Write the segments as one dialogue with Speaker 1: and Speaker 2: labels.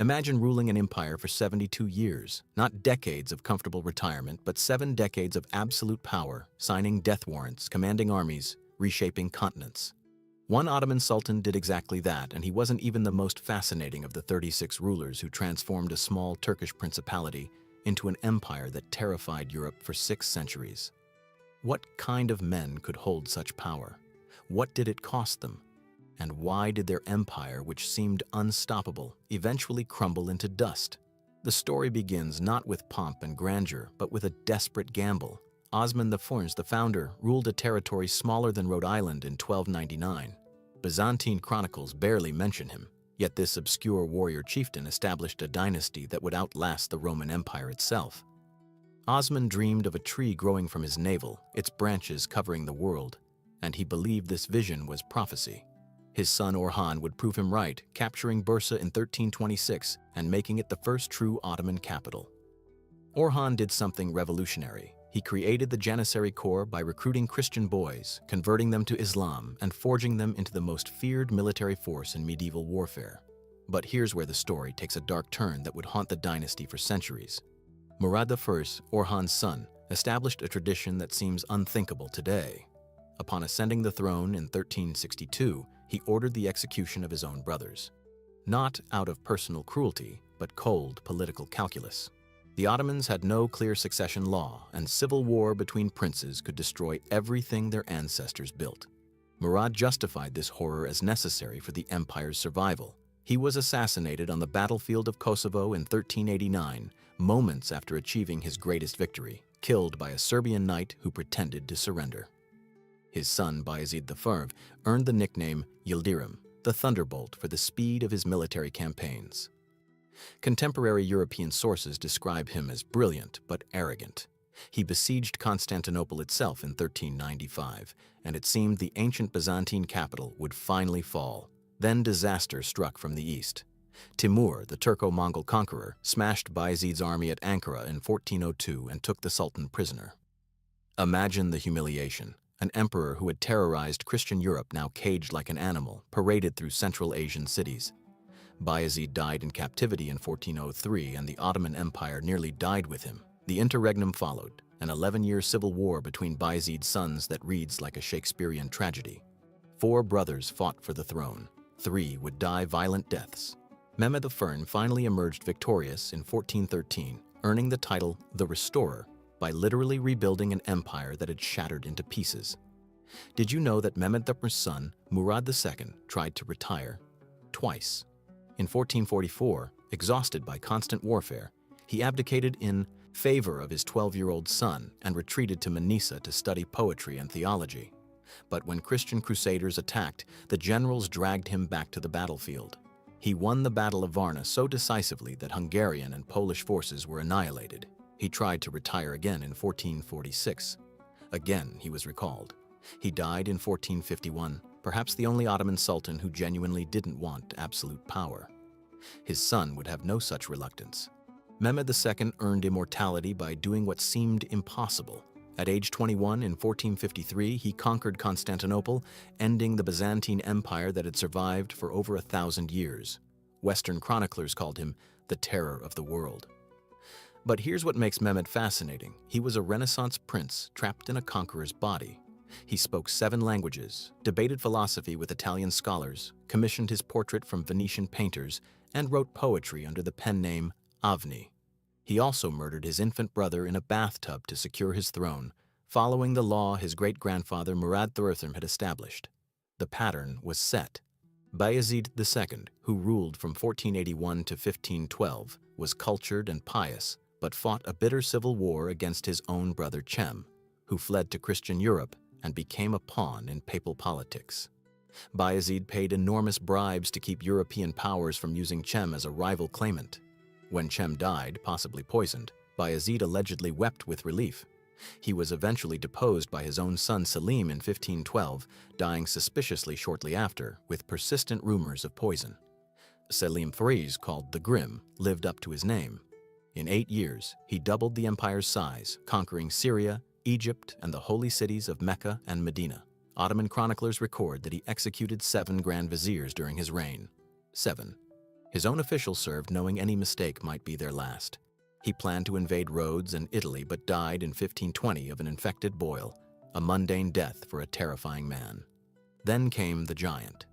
Speaker 1: Imagine ruling an empire for 72 years, not decades of comfortable retirement, but 7 decades of absolute power, signing death warrants, commanding armies, reshaping continents. One Ottoman Sultan did exactly that, and he wasn't even the most fascinating of the 36 rulers who transformed a small Turkish principality into an empire that terrified Europe for 6 centuries. What kind of men could hold such power? What did it cost them? And why did their empire, which seemed unstoppable, eventually crumble into dust? The story begins not with pomp and grandeur, but with a desperate gamble. Osman IV, the founder, ruled a territory smaller than Rhode Island in 1299. Byzantine chronicles barely mention him, yet this obscure warrior chieftain established a dynasty that would outlast the Roman Empire itself. Osman dreamed of a tree growing from his navel, its branches covering the world, and he believed this vision was prophecy. His son Orhan would prove him right, capturing Bursa in 1326 and making it the first true Ottoman capital. Orhan did something revolutionary. He created the Janissary Corps by recruiting Christian boys, converting them to Islam, and forging them into the most feared military force in medieval warfare. But here's where the story takes a dark turn that would haunt the dynasty for centuries. Murad I, Orhan's son, established a tradition that seems unthinkable today. Upon ascending the throne in 1362, he ordered the execution of his own brothers. Not out of personal cruelty, but cold political calculus. The Ottomans had no clear succession law, and civil war between princes could destroy everything their ancestors built. Murad justified this horror as necessary for the empire's survival. He was assassinated on the battlefield of Kosovo in 1389, moments after achieving his greatest victory, killed by a Serbian knight who pretended to surrender. His son, Bayezid I, earned the nickname Yildirim, the Thunderbolt, for the speed of his military campaigns. Contemporary European sources describe him as brilliant but arrogant. He besieged Constantinople itself in 1395, and it seemed the ancient Byzantine capital would finally fall. Then disaster struck from the east. Timur, the Turco-Mongol conqueror, smashed Bayezid's army at Ankara in 1402 and took the Sultan prisoner. Imagine the humiliation. An emperor who had terrorized Christian Europe, now caged like an animal, paraded through Central Asian cities. Bayezid died in captivity in 1403, and the Ottoman Empire nearly died with him. The interregnum followed, an 11-year civil war between Bayezid's sons that reads like a Shakespearean tragedy. 4 brothers fought for the throne. 3 would die violent deaths. Mehmed I finally emerged victorious in 1413, earning the title the Restorer by literally rebuilding an empire that had shattered into pieces. Did you know that Mehmed I's son, Murad II, tried to retire twice? In 1444, exhausted by constant warfare, he abdicated in favor of his 12-year-old son and retreated to Manisa to study poetry and theology. But when Christian crusaders attacked, the generals dragged him back to the battlefield. He won the Battle of Varna so decisively that Hungarian and Polish forces were annihilated. He tried to retire again in 1446. Again, he was recalled. He died in 1451, perhaps the only Ottoman Sultan who genuinely didn't want absolute power. His son would have no such reluctance. Mehmed II earned immortality by doing what seemed impossible. At age 21 in 1453, he conquered Constantinople, ending the Byzantine Empire that had survived for over 1,000 years. Western chroniclers called him the terror of the world. But here's what makes Mehmed fascinating. He was a Renaissance prince trapped in a conqueror's body. He spoke 7 languages, debated philosophy with Italian scholars, commissioned his portrait from Venetian painters, and wrote poetry under the pen name Avni. He also murdered his infant brother in a bathtub to secure his throne, following the law his great-grandfather Murad III had established. The pattern was set. Bayezid II, who ruled from 1481 to 1512, was cultured and pious, but fought a bitter civil war against his own brother Cem, who fled to Christian Europe and became a pawn in papal politics. Bayezid paid enormous bribes to keep European powers from using Cem as a rival claimant. When Cem died, possibly poisoned, Bayezid allegedly wept with relief. He was eventually deposed by his own son Selim in 1512, dying suspiciously shortly after, with persistent rumors of poison. Selim Fariz, called the Grim, lived up to his name. In 8 years, he doubled the empire's size, conquering Syria, Egypt, and the holy cities of Mecca and Medina. Ottoman chroniclers record that he executed 7 grand viziers during his reign. 7. His own officials served knowing any mistake might be their last. He planned to invade Rhodes and Italy but died in 1520 of an infected boil, a mundane death for a terrifying man. Then came the giant.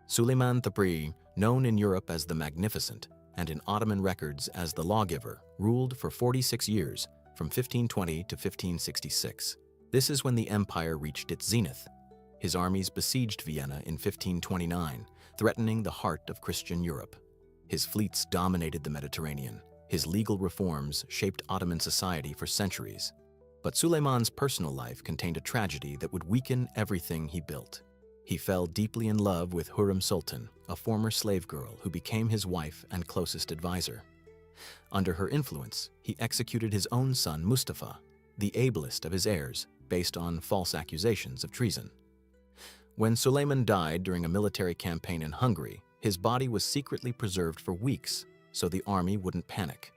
Speaker 1: Suleiman Thabri, known in Europe as the Magnificent and in Ottoman records as the Lawgiver, ruled for 46 years, from 1520 to 1566. This is when the empire reached its zenith. His armies besieged Vienna in 1529, threatening the heart of Christian Europe. His fleets dominated the Mediterranean. His legal reforms shaped Ottoman society for centuries. But Suleiman's personal life contained a tragedy that would weaken everything he built. He fell deeply in love with Hürrem Sultan, a former slave girl who became his wife and closest advisor. Under her influence, he executed his own son Mustafa, the ablest of his heirs, based on false accusations of treason. When Suleiman died during a military campaign in Hungary, his body was secretly preserved for weeks so the army wouldn't panic.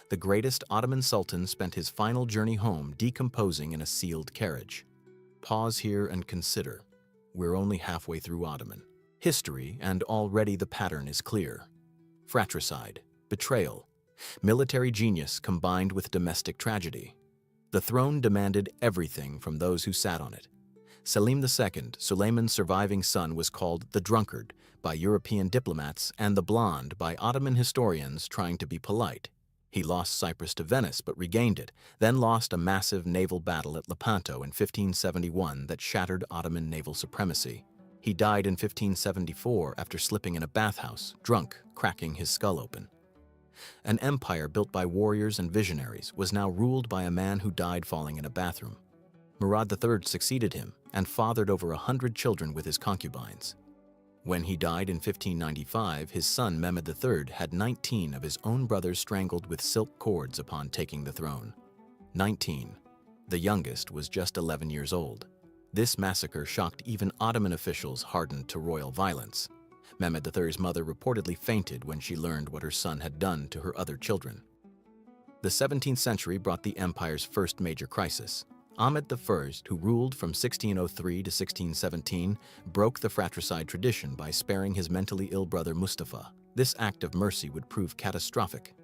Speaker 1: The greatest Ottoman Sultan spent his final journey home decomposing in a sealed carriage. Pause here and consider. We're only halfway through Ottoman history, and already the pattern is clear. Fratricide, betrayal, military genius combined with domestic tragedy. The throne demanded everything from those who sat on it. Selim II, Suleiman's surviving son, was called the drunkard by European diplomats and the blonde by Ottoman historians trying to be polite. He lost Cyprus to Venice but regained it, then lost a massive naval battle at Lepanto in 1571 that shattered Ottoman naval supremacy. He died in 1574 after slipping in a bathhouse, drunk, cracking his skull open. An empire built by warriors and visionaries was now ruled by a man who died falling in a bathroom. Murad III succeeded him and fathered over 100 children with his concubines. When he died in 1595, his son Mehmed III had 19 of his own brothers strangled with silk cords upon taking the throne. 19. The youngest was just 11 years old. This massacre shocked even Ottoman officials hardened to royal violence. Mehmed III's mother reportedly fainted when she learned what her son had done to her other children. The 17th century brought the empire's first major crisis. Ahmed I, who ruled from 1603 to 1617, broke the fratricide tradition by sparing his mentally ill brother Mustafa. This act of mercy would prove catastrophic.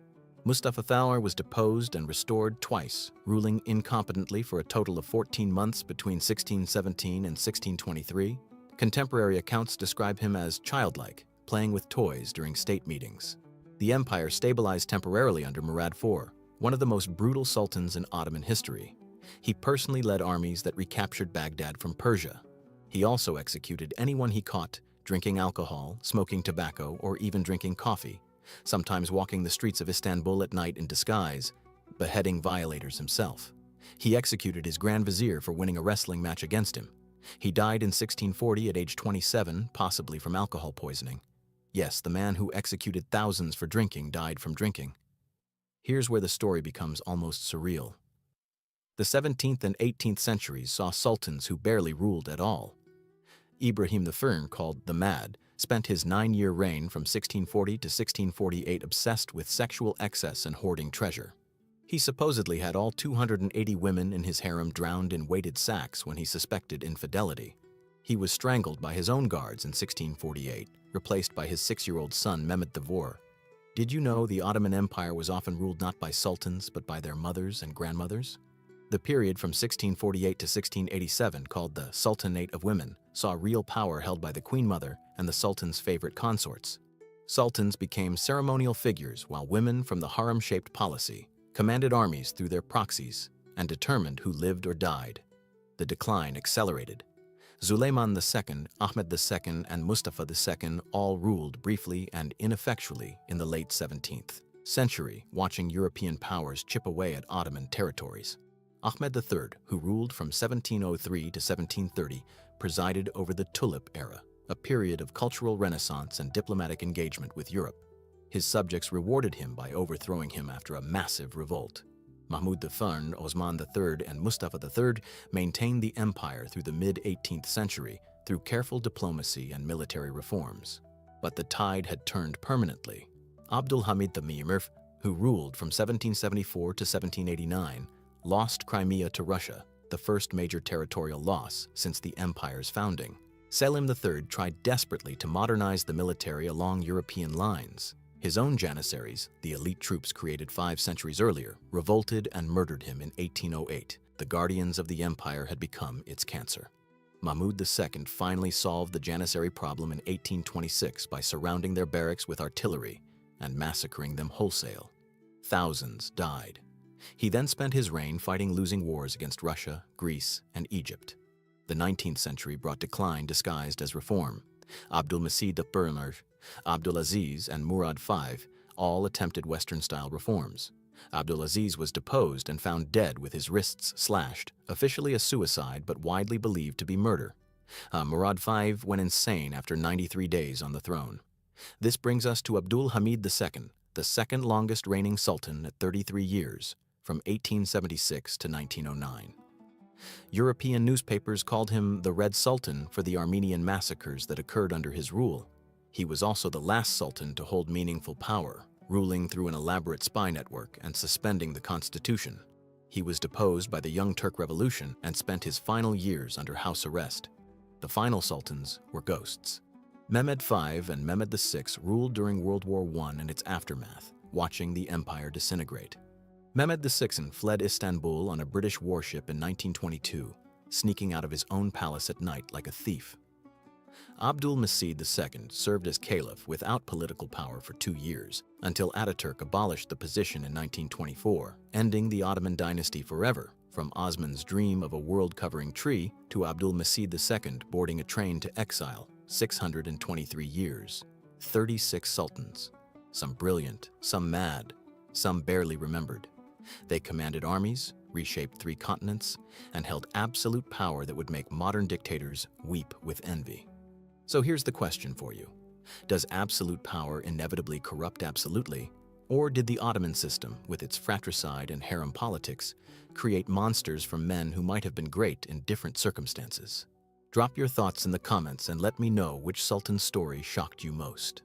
Speaker 1: Mustafa Thaler was deposed and restored twice, ruling incompetently for a total of 14 months between 1617 and 1623. Contemporary accounts describe him as childlike, playing with toys during state meetings. The empire stabilized temporarily under Murad IV, one of the most brutal sultans in Ottoman history. He personally led armies that recaptured Baghdad from Persia. He also executed anyone he caught drinking alcohol, smoking tobacco, or even drinking coffee, sometimes walking the streets of Istanbul at night in disguise, beheading violators himself. He executed his Grand Vizier for winning a wrestling match against him. He died in 1640 at age 27, possibly from alcohol poisoning. Yes, the man who executed thousands for drinking died from drinking. Here's where the story becomes almost surreal. The 17th and 18th centuries saw sultans who barely ruled at all. Ibrahim I, called the Mad, spent his 9-year reign from 1640 to 1648 obsessed with sexual excess and hoarding treasure. He supposedly had all 280 women in his harem drowned in weighted sacks when he suspected infidelity. He was strangled by his own guards in 1648, replaced by his 6-year-old son Mehmed IV. Did you know the Ottoman Empire was often ruled not by sultans but by their mothers and grandmothers? The period from 1648 to 1687, called the Sultanate of Women, saw real power held by the Queen Mother and the Sultan's favorite consorts. Sultans became ceremonial figures while women from the harem-shaped policy commanded armies through their proxies and determined who lived or died. The decline accelerated. Suleiman II, Ahmed II, and Mustafa II all ruled briefly and ineffectually in the late 17th century, watching European powers chip away at Ottoman territories. Ahmed III, who ruled from 1703 to 1730, presided over the Tulip era, a period of cultural renaissance and diplomatic engagement with Europe. His subjects rewarded him by overthrowing him after a massive revolt. Mahmud I, Osman III, and Mustafa III maintained the empire through the mid-18th century through careful diplomacy and military reforms. But the tide had turned permanently. Abdulhamid Thamimir, who ruled from 1774 to 1789, lost Crimea to Russia, the first major territorial loss since the empire's founding. Selim III tried desperately to modernize the military along European lines. His own Janissaries, the elite troops created 5 centuries earlier, revolted and murdered him in 1808. The guardians of the empire had become its cancer. Mahmud II finally solved the Janissary problem in 1826 by surrounding their barracks with artillery and massacring them wholesale. Thousands died. He then spent his reign fighting losing wars against Russia, Greece, and Egypt. The 19th century brought decline disguised as reform. Abdülmecid I, Abdulaziz, and Murad V all attempted Western-style reforms. Abdulaziz was deposed and found dead with his wrists slashed, officially a suicide but widely believed to be murder. Murad V went insane after 93 days on the throne. This brings us to Abdul Hamid II, the second longest reigning sultan at 33 years, from 1876 to 1909. European newspapers called him the Red Sultan for the Armenian massacres that occurred under his rule. He was also the last sultan to hold meaningful power, ruling through an elaborate spy network and suspending the constitution. He was deposed by the Young Turk Revolution and spent his final years under house arrest. The final sultans were ghosts. Mehmed V and Mehmed VI ruled during World War I and its aftermath, watching the empire disintegrate. Mehmed VI fled Istanbul on a British warship in 1922, sneaking out of his own palace at night like a thief. Abdülmecid II served as caliph without political power for 2 years, until Ataturk abolished the position in 1924, ending the Ottoman dynasty forever, from Osman's dream of a world-covering tree to Abdülmecid II boarding a train to exile, 623 years, 36 sultans, some brilliant, some mad, some barely remembered. They commanded armies, reshaped 3 continents, and held absolute power that would make modern dictators weep with envy. So here's the question for you. Does absolute power inevitably corrupt absolutely? Or did the Ottoman system, with its fratricide and harem politics, create monsters from men who might have been great in different circumstances? Drop your thoughts in the comments and let me know which sultan's story shocked you most.